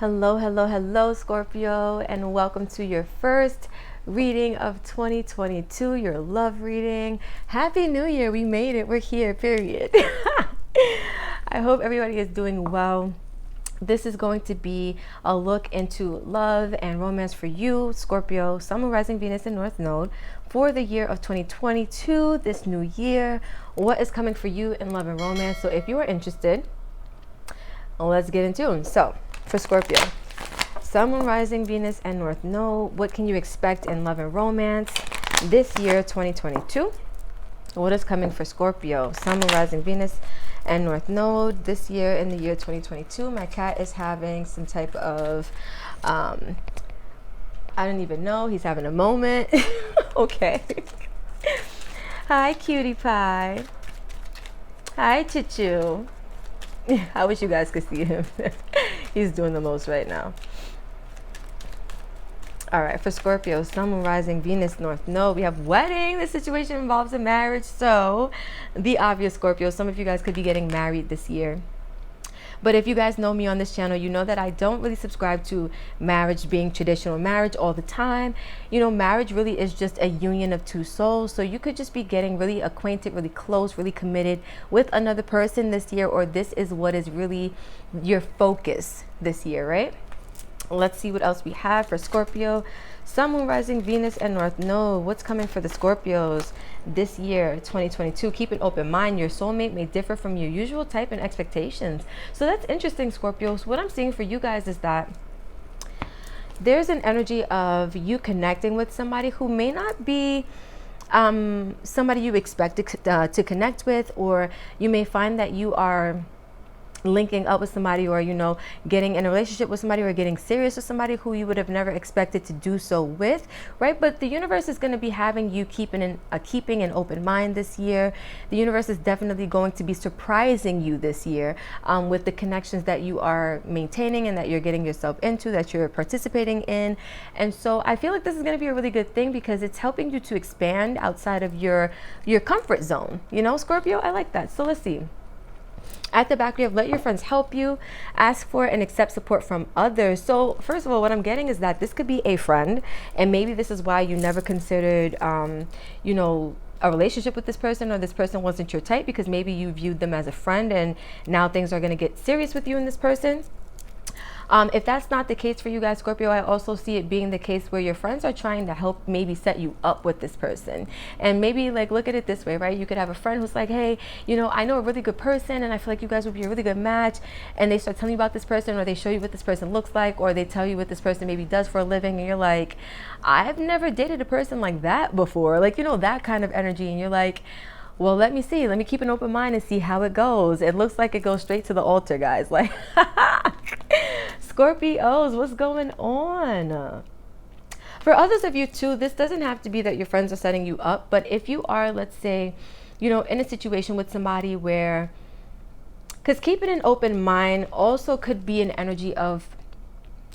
Hello, hello, hello, Scorpio, and welcome to your first reading of 2022, your love reading. Happy New Year. We made it. We're here, period. I hope everybody is doing well. This is going to be a look into love and romance for you, Scorpio, Sun, Moon, Rising, Venus, and North Node for the year of 2022, this new year. What is coming for you in love and romance? So if you are interested, let's get into it. So for Scorpio, Sun, Moon, Rising, Venus, and North Node, what can you expect in love and romance this year, 2022? What is coming for Scorpio, Sun, Moon, Rising, Venus, and North Node this year in the year 2022? My cat is having some type of, I don't even know, he's having a moment. Okay. Hi, cutie pie. Hi, Choo. I wish you guys could see him. He's doing the most right now. All right, for Scorpio, Sun, Moon, Rising, Venus, North Node, we have wedding. This situation involves a marriage. So the obvious Scorpio, some of you guys could be getting married this year. But if you guys know me on this channel, you know that I don't really subscribe to marriage being traditional marriage all the time. You know, marriage really is just a union of two souls. So you could just be getting really acquainted, really close, really committed with another person this year, or this is what is really your focus this year, right? Let's see what else we have for Scorpio. Sun, Moon, Rising, Venus, and North Node. What's coming for the Scorpios this year, 2022? Keep an open mind. Your soulmate may differ from your usual type and expectations. So that's interesting, Scorpios. What I'm seeing for you guys is that there's an energy of you connecting with somebody who may not be somebody you expect to connect with, or you may find that you are linking up with somebody, or you know, getting in a relationship with somebody, or getting serious with somebody who you would have never expected to do so with, right? But the universe is going to be having you keeping an open mind this year. The universe is definitely going to be surprising you this year with the connections that you are maintaining and that you're getting yourself into, that you're participating in. And so I feel like this is going to be a really good thing because it's helping you to expand outside of your comfort zone, you know, Scorpio. I like that. So let's see. At the back, we have let your friends help you, ask for and accept support from others. So first of all, what I'm getting is that this could be a friend, and maybe this is why you never considered, you know, a relationship with this person, or this person wasn't your type, because maybe you viewed them as a friend and now things are going to get serious with you and this person. If that's not the case for you guys, Scorpio, I also see it being the case where your friends are trying to help maybe set you up with this person. And maybe like look at it this way, right? You could have a friend who's like, hey, you know, I know a really good person and I feel like you guys would be a really good match. And they start telling you about this person, or they show you what this person looks like, or they tell you what this person maybe does for a living. And you're like, I've never dated a person like that before. Like, you know, that kind of energy. And you're like, well, let me see. Let me keep an open mind and see how it goes. It looks like it goes straight to the altar, guys. Like, Scorpios, what's going on? For others of you too, this doesn't have to be that your friends are setting you up, but if you are, let's say, you know, in a situation with somebody where, because keeping an open mind also could be an energy of,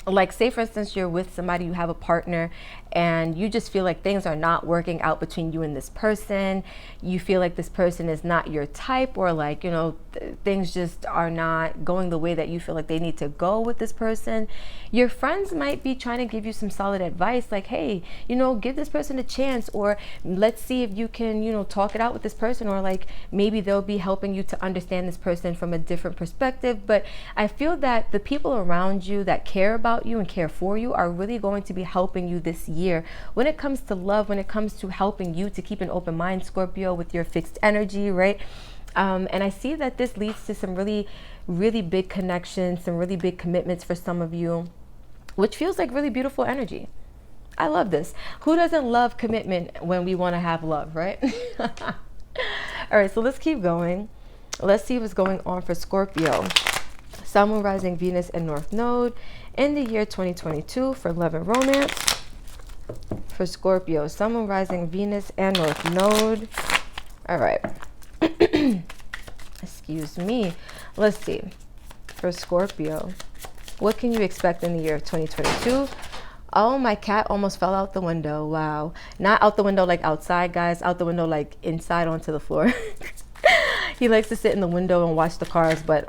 like, say for instance, you're with somebody, you have a partner, and you just feel like things are not working out between you and this person. You feel like this person is not your type, or like, you know, things just are not going the way that you feel like they need to go with this person. Your friends might be trying to give you some solid advice, like, hey, you know, give this person a chance, or let's see if you can, you know, talk it out with this person, or like maybe they'll be helping you to understand this person from a different perspective. But I feel that the people around you that care about you and care for you are really going to be helping you this year when it comes to love, when it comes to helping you to keep an open mind, Scorpio, with your fixed energy, right? And I see that this leads to some really, really big connections, some really big commitments for some of you, which feels like really beautiful energy. I love this. Who doesn't love commitment when we want to have love, right? All right, so let's keep going. Let's see what's going on for Scorpio. Sun, Moon, Rising, Venus, and North Node in the year 2022 for love and romance. For Scorpio, Sun, Moon, Rising, Venus, and North Node. All right. Excuse me. Let's see. For Scorpio, what can you expect in the year of 2022? Oh, my cat almost fell out the window. Wow. Not out the window like outside, guys. Out the window like inside onto the floor. He likes to sit in the window and watch the cars, but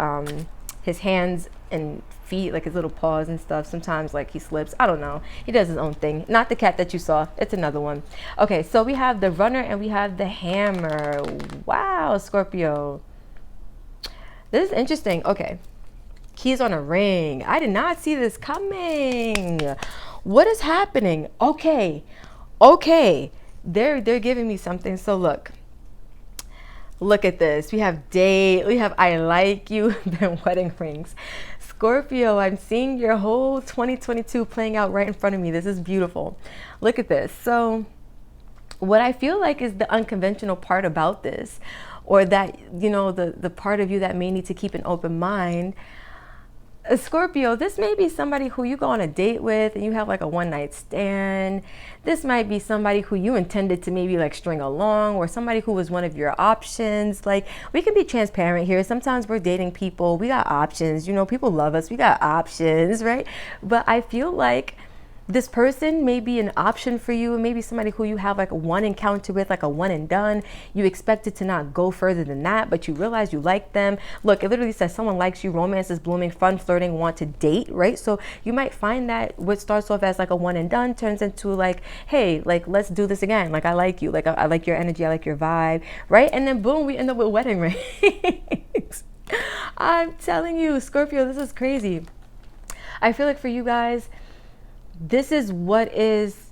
his hands and feet, like his little paws and stuff. Sometimes like he slips. I don't know. He does his own thing. Not the cat that you saw. It's another one. Okay, so we have the Runner and we have the Hammer. Wow, Scorpio. This is interesting. Okay. Keys on a ring. I did not see this coming. What is happening? Okay. Okay. They're giving me something. So look at this. We have we have I like you, then wedding rings. Scorpio, I'm seeing your whole 2022 playing out right in front of me. This is beautiful. Look at this. So what I feel like is the unconventional part about this, or that, you know, the part of you that may need to keep an open mind. Scorpio, this may be somebody who you go on a date with and you have like a one-night stand. This might be somebody who you intended to maybe like string along, or somebody who was one of your options. Like, we can be transparent here. Sometimes we're dating people. We got options. You know, people love us. We got options, right? But I feel like this person may be an option for you, maybe somebody who you have like one encounter with, like a one and done. You expected to not go further than that, but you realize you like them. Look, it literally says someone likes you, romance is blooming, fun, flirting, want to date, right? So you might find that what starts off as like a one and done turns into like, hey, like, let's do this again. Like, I like you. Like, I like your energy. I like your vibe, right? And then boom, we end up with wedding rings. I'm telling you, Scorpio, this is crazy. I feel like for you guys, this is what is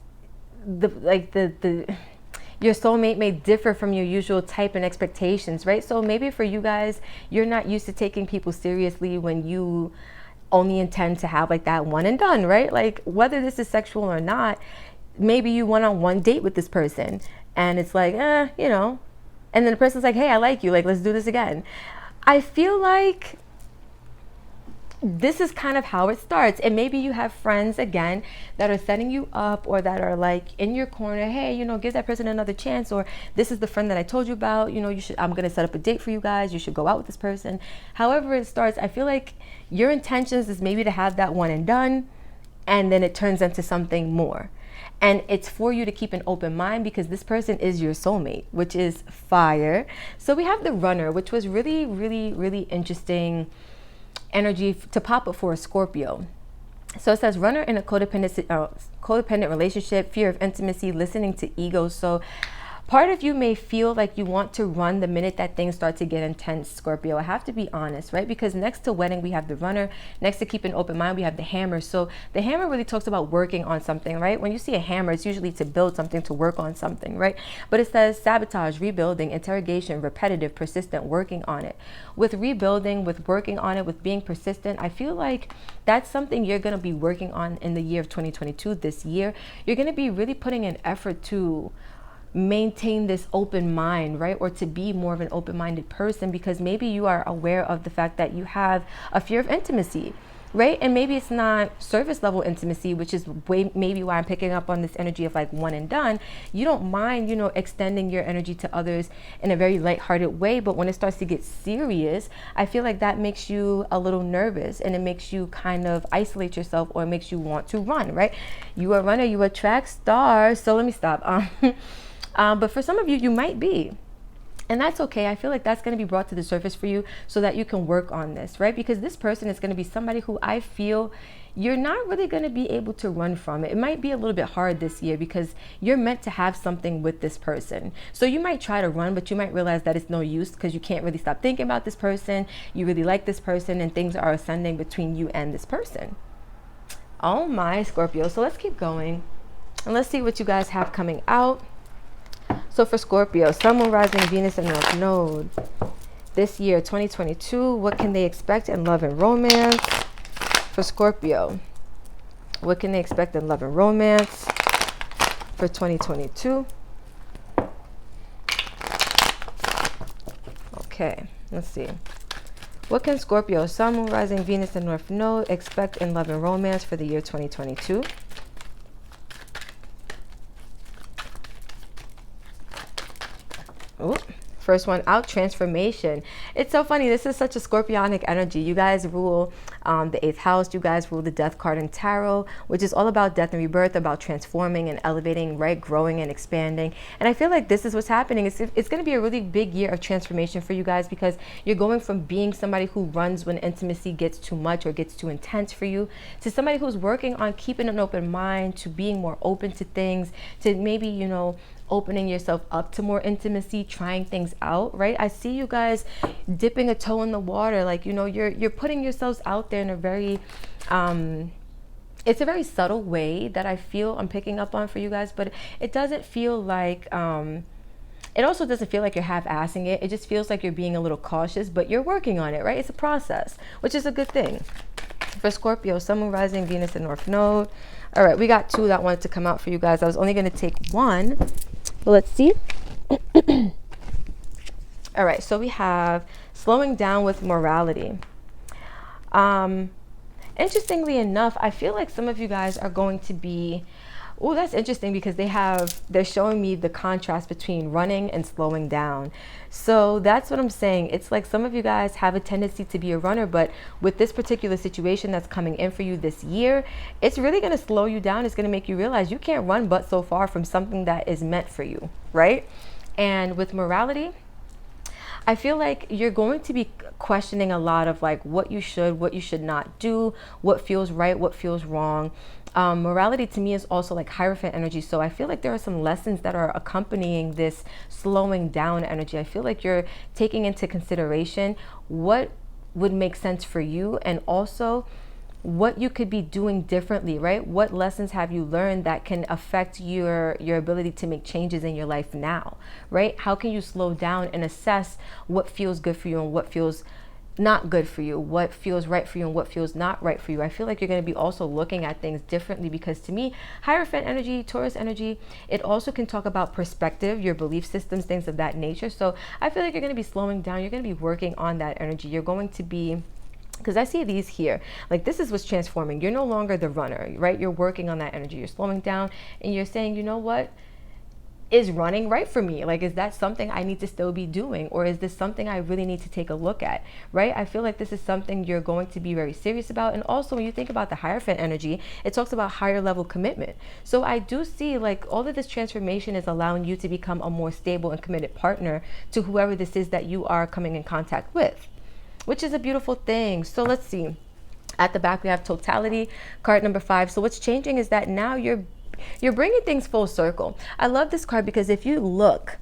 your soulmate may differ from your usual type and expectations, right? So maybe for you guys, you're not used to taking people seriously when you only intend to have like that one and done, right? Like, whether this is sexual or not, maybe you went on one date with this person and it's like, you know, and then the person's like, hey, I like you, like, let's do this again. I feel like this is kind of how it starts. And maybe you have friends again that are setting you up, or that are like in your corner. Hey, you know, give that person another chance. Or this is the friend that I told you about. You know, I'm going to set up a date for you guys. You should go out with this person. However it starts, I feel like your intentions is maybe to have that one and done, and then it turns into something more. And it's for you to keep an open mind, because this person is your soulmate, which is fire. So we have the Runner, which was really, really, really interesting energy to pop up for a Scorpio. So it says Runner in a codependent relationship, fear of intimacy, listening to ego. So part of you may feel like you want to run the minute that things start to get intense, Scorpio. I have to be honest, right? Because next to wedding, we have the Runner. Next to keep an open mind, we have the Hammer. So the Hammer really talks about working on something, right? When you see a hammer, it's usually to build something, to work on something, right? But it says sabotage, rebuilding, interrogation, repetitive, persistent, working on it. With rebuilding, with working on it, with being persistent, I feel like that's something you're going to be working on in the year of 2022. This year, you're going to be really putting an effort to maintain this open mind, right? Or to be more of an open-minded person, because maybe you are aware of the fact that you have a fear of intimacy, right? And maybe it's not surface level intimacy, which is maybe why I'm picking up on this energy of like one and done. You don't mind, you know, extending your energy to others in a very lighthearted way, but when it starts to get serious, I feel like that makes you a little nervous, and it makes you kind of isolate yourself, or it makes you want to run, right? You are a runner, you attract stars. So let me stop. But for some of you, you might be. And that's okay. I feel like that's going to be brought to the surface for you so that you can work on this, right? Because this person is going to be somebody who I feel you're not really going to be able to run from it. It might be a little bit hard this year because you're meant to have something with this person. So you might try to run, but you might realize that it's no use because you can't really stop thinking about this person. You really like this person, and things are ascending between you and this person. Oh my, Scorpio. So let's keep going and let's see what you guys have coming out. So for Scorpio, Sun, Moon, Rising, Venus, and North Node. This year, 2022, what can they expect in love and romance? For Scorpio, what can they expect in love and romance for 2022? Okay, let's see. What can Scorpio, Sun, Moon, Rising, Venus, and North Node expect in love and romance for the year 2022? Ooh, first one out, transformation. It's so funny. This is such a Scorpionic energy. You guys rule The 8th house, you guys rule the death card in tarot, which is all about death and rebirth, about transforming and elevating, right? Growing and expanding. And I feel like this is what's happening. It's going to be a really big year of transformation for you guys, because you're going from being somebody who runs when intimacy gets too much or gets too intense for you, to somebody who's working on keeping an open mind, to being more open to things, to maybe, you know, opening yourself up to more intimacy, trying things out, right? I see you guys dipping a toe in the water, like, you know, you're putting yourselves out there in a very it's a very subtle way that I feel I'm picking up on for you guys, but it doesn't feel like it also doesn't feel like you're half-assing it. It just feels like you're being a little cautious, but you're working on it, right? It's a process, which is a good thing. For Scorpio, Sun, Moon, Rising, Venus, and North Node. All right, we got 2 that wanted to come out for you guys. I was only going to take 1, but let's see. All right, so we have slowing down with morality. Interestingly enough, I feel like some of you guys are going to be, oh, that's interesting, because they're showing me the contrast between running and slowing down. So that's what I'm saying. It's like some of you guys have a tendency to be a runner, but with this particular situation that's coming in for you this year, it's really going to slow you down. It's going to make you realize you can't run but so far from something that is meant for you, right? And with morality, I feel like you're going to be questioning a lot of like what you should not do, what feels right, what feels wrong. Morality to me is also like Hierophant energy. So I feel like there are some lessons that are accompanying this slowing down energy. I feel like you're taking into consideration what would make sense for you, and also what you could be doing differently, right? What lessons have you learned that can affect your ability to make changes in your life now, right? How can you slow down and assess what feels good for you and what feels not good for you, what feels right for you and what feels not right for you? I feel like you're going to be also looking at things differently, because to me, Hierophant energy, Taurus energy, it also can talk about perspective, your belief systems, things of that nature. So I feel like you're going to be slowing down. You're going to be working on that energy. You're going to be, because I see these here, like this is what's transforming. You're no longer the runner, right? You're working on that energy. You're slowing down and you're saying, you know what? Is running right for me? Like, is that something I need to still be doing? Or is this something I really need to take a look at, right? I feel like this is something you're going to be very serious about. And also when you think about the Hierophant energy, it talks about higher level commitment. So I do see like all of this transformation is allowing you to become a more stable and committed partner to whoever this is that you are coming in contact with, which is a beautiful thing. So let's see. At the back, we have totality, card number 5. So what's changing is that now you're bringing things full circle. I love this card because if you look,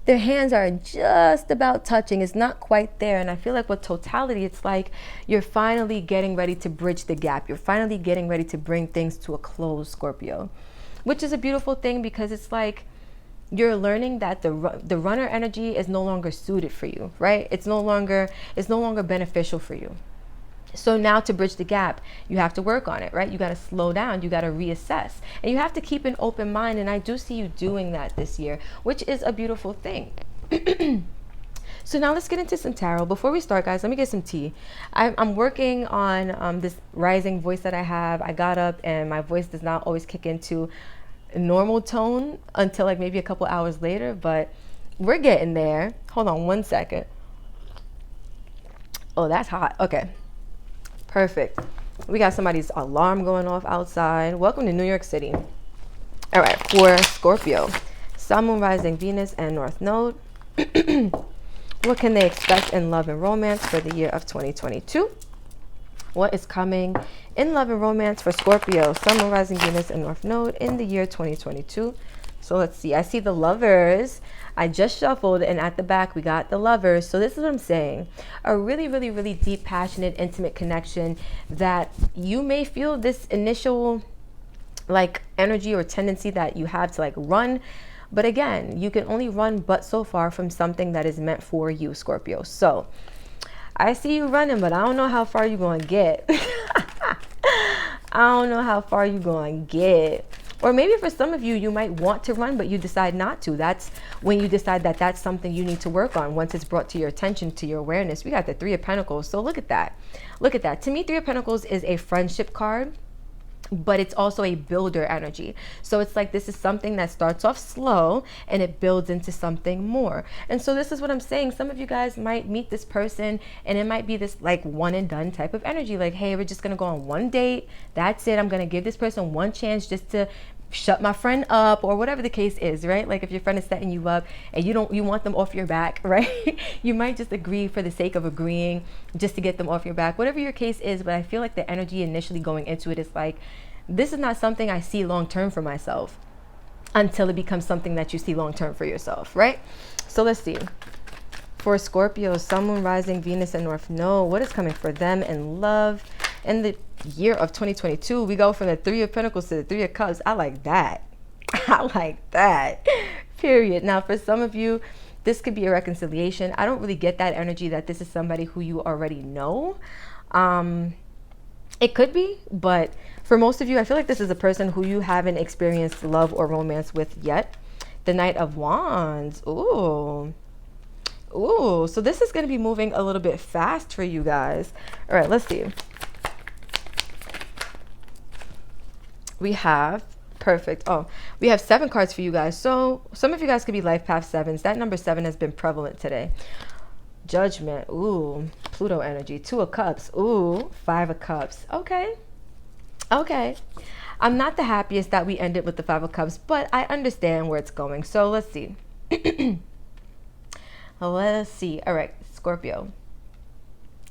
their hands are just about touching. It's not quite there. And I feel like with totality, it's like you're finally getting ready to bridge the gap. You're finally getting ready to bring things to a close, Scorpio, which is a beautiful thing, because it's like you're learning that the runner energy is no longer suited for you, right? It's no longer beneficial for you. So now to bridge the gap, you have to work on it, right? You got to slow down, you got to reassess, and you have to keep an open mind. And I do see you doing that this year, which is a beautiful thing. So now let's get into some tarot. Before we start, guys, let me get some tea. I'm working on this rising voice that I have. I got up and my voice does not always kick into a normal tone until like maybe a couple hours later, but we're getting there. Hold on one second. Oh, that's hot. Okay. Perfect. We got somebody's alarm going off outside. Welcome to New York City. All right, for Scorpio, Sun, Moon, Rising, Venus, and North Node. What can they expect in love and romance for the year of 2022? What is coming in love and romance for Scorpio, Sun, Moon, Rising, Venus, and North Node in the year 2022? So let's see. I see the Lovers. I just shuffled, and at the back we got the Lovers. So this is what I'm saying. A really, really, really deep, passionate, intimate connection that you may feel this initial like energy or tendency that you have to like run. But again, you can only run but so far from something that is meant for you, Scorpio. So I see you running, but I don't know how far you're going to get. I don't know how far you're going to get. Or maybe for some of you, you might want to run, but you decide not to. That's when you decide that that's something you need to work on once it's brought to your attention, to your awareness. We got the Three of Pentacles. So look at that. Look at that. To me, Three of Pentacles is a friendship card. but it's also a builder energy. So it's like, this is something that starts off slow and it builds into something more. And so this is what I'm saying. Some of you guys might meet this person and it might be this like one and done type of energy. Like, hey, we're just going to go on one date. That's it. I'm going to give this person one chance just to shut my friend up, or whatever the case is, right? Like if your friend is setting you up and you want them off your back, right? You might just agree for the sake of agreeing, just to get them off your back, whatever your case is. But I feel like the energy initially going into it is like, this is not something I see long term for myself, until it becomes something that you see long term for yourself, right? So let's see. For Scorpio, Sun, Moon, Rising, Venus, and North Node, what is coming for them in love in the year of 2022? We go from the Three of Pentacles to the Three of Cups. I like that. I like that. Period. Now, for some of you, this could be a reconciliation. I don't really get that energy that this is somebody who you already know. It could be, but for most of you, I feel like this is a person who you haven't experienced love or romance with yet. The Knight of Wands. Ooh. Ooh, so this is going to be moving a little bit fast for you guys. All right, let's see. We have, perfect. Oh, we have 7 cards for you guys. So some of you guys could be life path 7s. That number 7 has been prevalent today. Judgment. Ooh, Pluto energy. 2 of Cups. Ooh, 5 of Cups. Okay. Okay. I'm not the happiest that we ended with the 5 of Cups, but I understand where it's going. So let's see. Let's see. All right, Scorpio.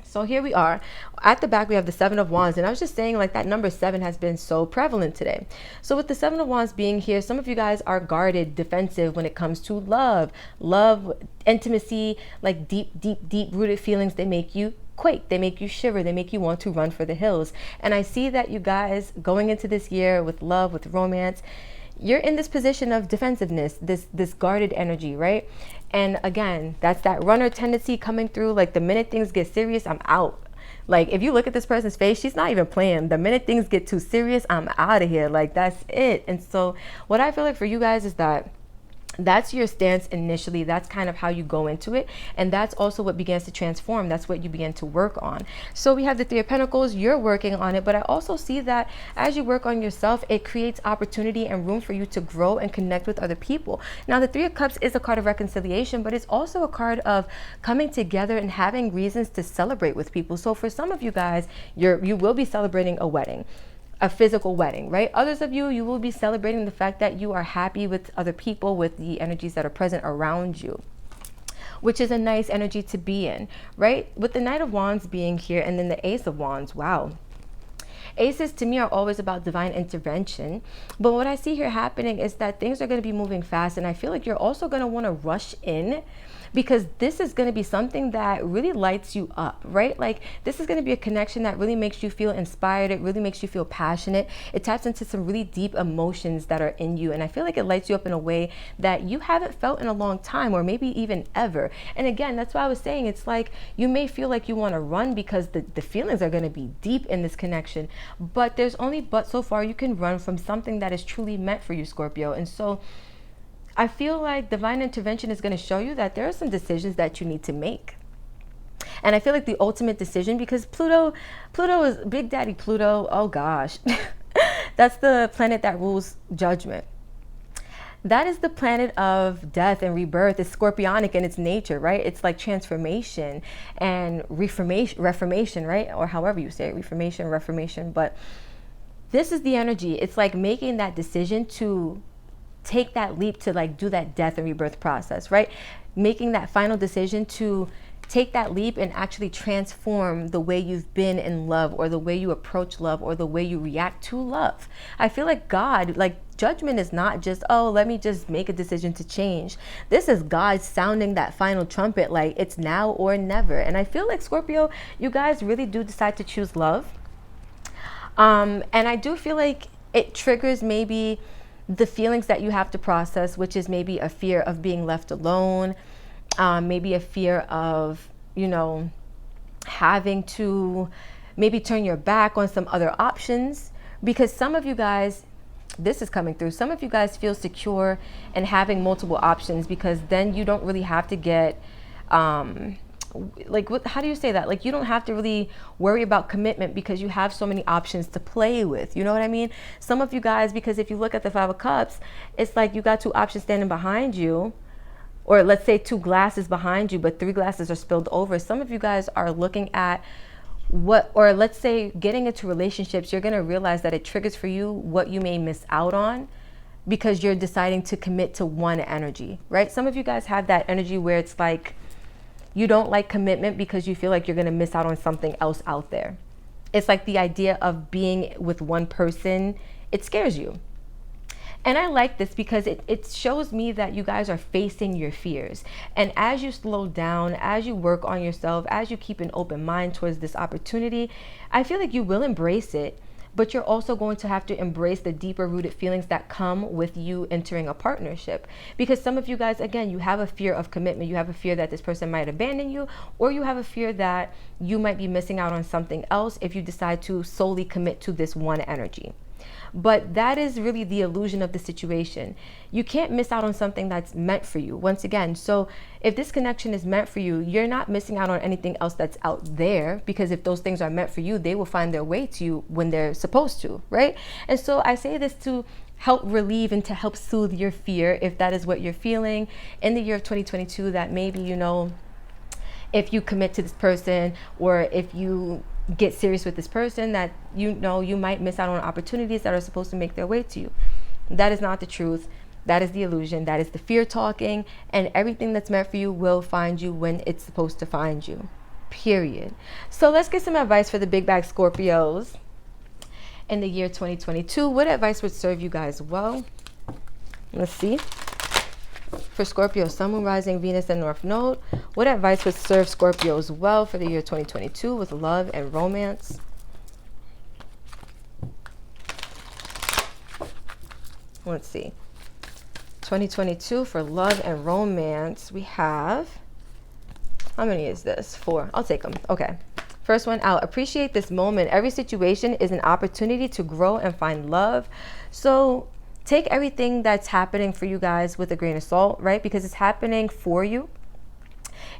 So here we are. At the back, we have the 7 of Wands. And I was just saying, like, that number 7 has been so prevalent today. So with the 7 of Wands being here, some of you guys are guarded, defensive when it comes to love, intimacy, like deep rooted feelings. They make you quake. They make you shiver. They make you want to run for the hills. And I see that you guys going into this year with love, with romance, you're in this position of defensiveness, this guarded energy, right? And again, that's that runner tendency coming through. Like the minute things get serious, I'm out. Like if you look at this person's face, she's not even playing. The minute things get too serious, I'm out of here. Like that's it. And so what I feel like for you guys is that that's your stance initially. That's kind of how you go into it. And that's also what begins to transform. That's what you begin to work on. So we have the 3 of Pentacles. You're working on it. But I also see that as you work on yourself, it creates opportunity and room for you to grow and connect with other people. Now, the 3 of Cups is a card of reconciliation, but it's also a card of coming together and having reasons to celebrate with people. So for some of you guys, you will be celebrating a wedding. A physical wedding, right? Others of you will be celebrating the fact that you are happy with other people, with the energies that are present around you, which is a nice energy to be in, right? With the Knight of Wands being here and then the Ace of Wands, wow. Aces to me are always about divine intervention. But what I see here happening is that things are going to be moving fast. And I feel like you're also going to want to rush in, because this is going to be something that really lights you up, right? Like this is going to be a connection that really makes you feel inspired. It really makes you feel passionate. It taps into some really deep emotions that are in you. And I feel like it lights you up in a way that you haven't felt in a long time, or maybe even ever. And again, that's why I was saying, it's like you may feel like you want to run because the feelings are going to be deep in this connection, but there's only but so far you can run from something that is truly meant for you, Scorpio. And so I feel like divine intervention is going to show you that there are some decisions that you need to make. And I feel like the ultimate decision, because Pluto is Big Daddy Pluto. Oh gosh, that's the planet that rules judgment. That is the planet of death and rebirth. It's scorpionic in its nature, right? It's like transformation and reformation, right? Or however you say it, reformation. But this is the energy. It's like making that decision to take that leap, to like do that death and rebirth process, right? Making that final decision to take that leap and actually transform the way you've been in love, or the way you approach love, or the way you react to love. I feel like God, like judgment is not just, oh, let me just make a decision to change. This is God sounding that final trumpet, like it's now or never. And I feel like Scorpio, you guys really do decide to choose love. And I do feel like it triggers maybe the feelings that you have to process, which is maybe a fear of being left alone, maybe a fear of, having to maybe turn your back on some other options. Because some of you guys, this is coming through, some of you guys feel secure in having multiple options, because then you don't really have to get like, what, how do you say that? Like, you don't have to really worry about commitment because you have so many options to play with. You know what I mean? Some of you guys, because if you look at the Five of Cups, it's like you got two options standing behind you, or let's say two glasses behind you, but three glasses are spilled over. Some of you guys are looking at what, or let's say getting into relationships, you're going to realize that it triggers for you what you may miss out on because you're deciding to commit to one energy, right? Some of you guys have that energy where it's like, you don't like commitment because you feel like you're going to miss out on something else out there. It's like the idea of being with one person, it scares you. And I like this because it shows me that you guys are facing your fears. And as you slow down, as you work on yourself, as you keep an open mind towards this opportunity, I feel like you will embrace it. But you're also going to have to embrace the deeper rooted feelings that come with you entering a partnership. Because some of you guys, again, you have a fear of commitment. You have a fear that this person might abandon you, or you have a fear that you might be missing out on something else if you decide to solely commit to this one energy. But that is really the illusion of the situation. You can't miss out on something that's meant for you, once again. So if this connection is meant for you, you're not missing out on anything else that's out there, because if those things are meant for you, they will find their way to you when they're supposed to, right? And so I say this to help relieve and to help soothe your fear, if that is what you're feeling in the year of 2022, that maybe, you know, if you commit to this person, or if you get serious with this person, that you know you might miss out on opportunities that are supposed to make their way to you. That is not the truth. That is the illusion. That is the fear talking, and everything that's meant for you will find you when it's supposed to find you, period. So let's get some advice for the big bag Scorpios in the year 2022. What advice would serve you guys well? Let's see. For Scorpio, Sun, Moon, Rising, Venus, and North Node, what advice would serve Scorpios well for the year 2022 with love and romance? Let's see. 2022 for love and romance, we have, how many is this? 4. I'll take them. Okay. First one out. Appreciate this moment. Every situation is an opportunity to grow and find love. So take everything that's happening for you guys with a grain of salt, right? Because it's happening for you.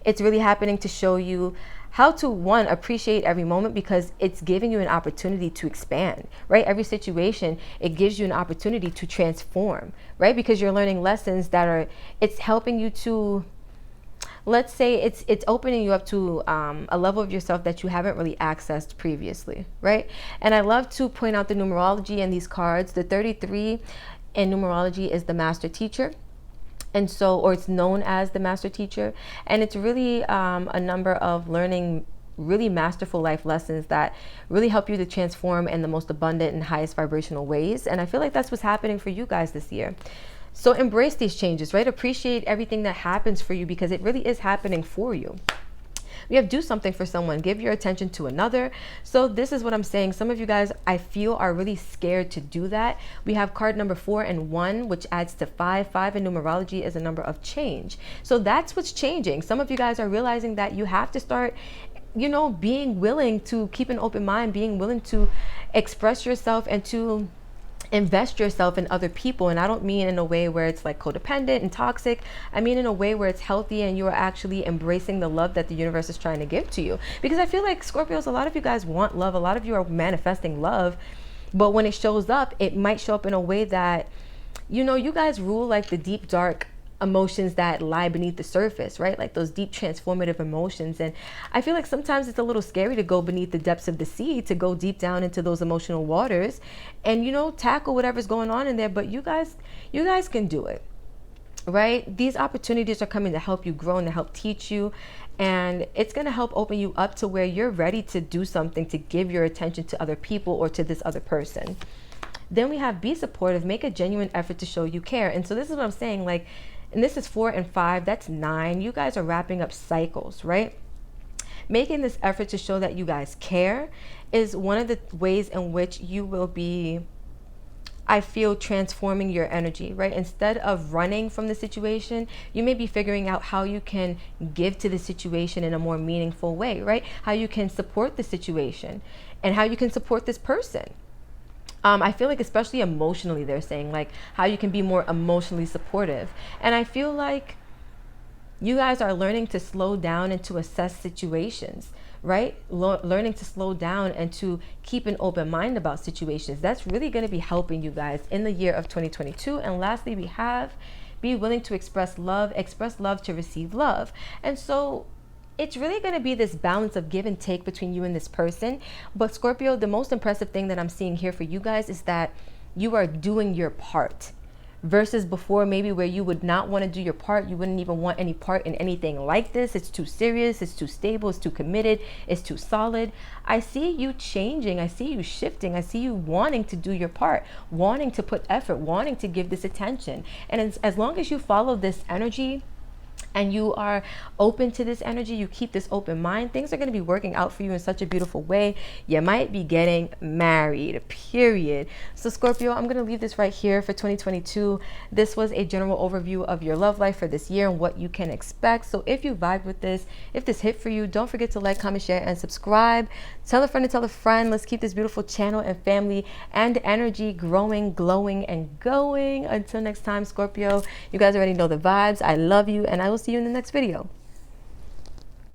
It's really happening to show you how to, one, appreciate every moment, because it's giving you an opportunity to expand, right? Every situation, it gives you an opportunity to transform, right? Because you're learning lessons that are, it's helping you to, let's say it's opening you up to a level of yourself that you haven't really accessed previously, right? And I love to point out the numerology in these cards. The 33 in numerology is the master teacher. And so, or it's known as the master teacher. And it's really a number of learning really masterful life lessons that really help you to transform in the most abundant and highest vibrational ways. And I feel like that's what's happening for you guys this year. So embrace these changes, right? Appreciate everything that happens for you, because it really is happening for you. We have do something for someone, give your attention to another. So this is what I'm saying. Some of you guys, I feel, are really scared to do that. We have card number 4 and 1, which adds to 5. 5 in numerology is a number of change. So that's what's changing. Some of you guys are realizing that you have to start, you know, being willing to keep an open mind, being willing to express yourself and to invest yourself in other people. And I don't mean in a way where it's like codependent and toxic. I mean in a way where it's healthy and you are actually embracing the love that the universe is trying to give to you. Because I feel like, Scorpios, a lot of you guys want love. A lot of you are manifesting love. But when it shows up, it might show up in a way that, you know, you guys rule like the deep, dark emotions that lie beneath the surface, right? Like those deep transformative emotions. And I feel like sometimes it's a little scary to go beneath the depths of the sea, to go deep down into those emotional waters and, you know, tackle whatever's going on in there. But you guys can do it, right? These opportunities are coming to help you grow and to help teach you. And it's going to help open you up to where you're ready to do something, to give your attention to other people or to this other person. Then we have be supportive, make a genuine effort to show you care. And so this is what I'm saying, like, and this is 4 and 5, that's 9. You guys are wrapping up cycles, right? Making this effort to show that you guys care is one of the ways in which you will be, I feel, transforming your energy, right? Instead of running from the situation, you may be figuring out how you can give to the situation in a more meaningful way, right? How you can support the situation and how you can support this person. I feel like, especially emotionally, they're saying like how you can be more emotionally supportive. And I feel like You guys are learning to slow down and to assess situations, right? Learning to slow down and to keep an open mind about situations. That's really going to be helping you guys in the year of 2022. And lastly, we have be willing to express love to receive love. And so it's really going to be this balance of give and take between you and this person. But Scorpio, the most impressive thing that I'm seeing here for you guys is that you are doing your part, versus before maybe where you would not want to do your part. You wouldn't even want any part in anything like this. It's too serious, it's too stable, it's too committed, it's too solid. I see you changing, I see you shifting, I see you wanting to do your part, wanting to put effort, wanting to give this attention. And as long as you follow this energy and you are open to this energy, you keep this open mind, things are going to be working out for you in such a beautiful way. You might be getting married, period. So Scorpio, I'm going to leave this right here for 2022. This was a general overview of your love life for this year and what you can expect. So if you vibe with this, if this hit for you, don't forget to like, comment, share, and subscribe. Tell a friend to tell a friend. Let's keep this beautiful channel and family and energy growing, glowing, and going. Until next time, Scorpio, you guys already know the vibes. I love you, and I will see you in the next video.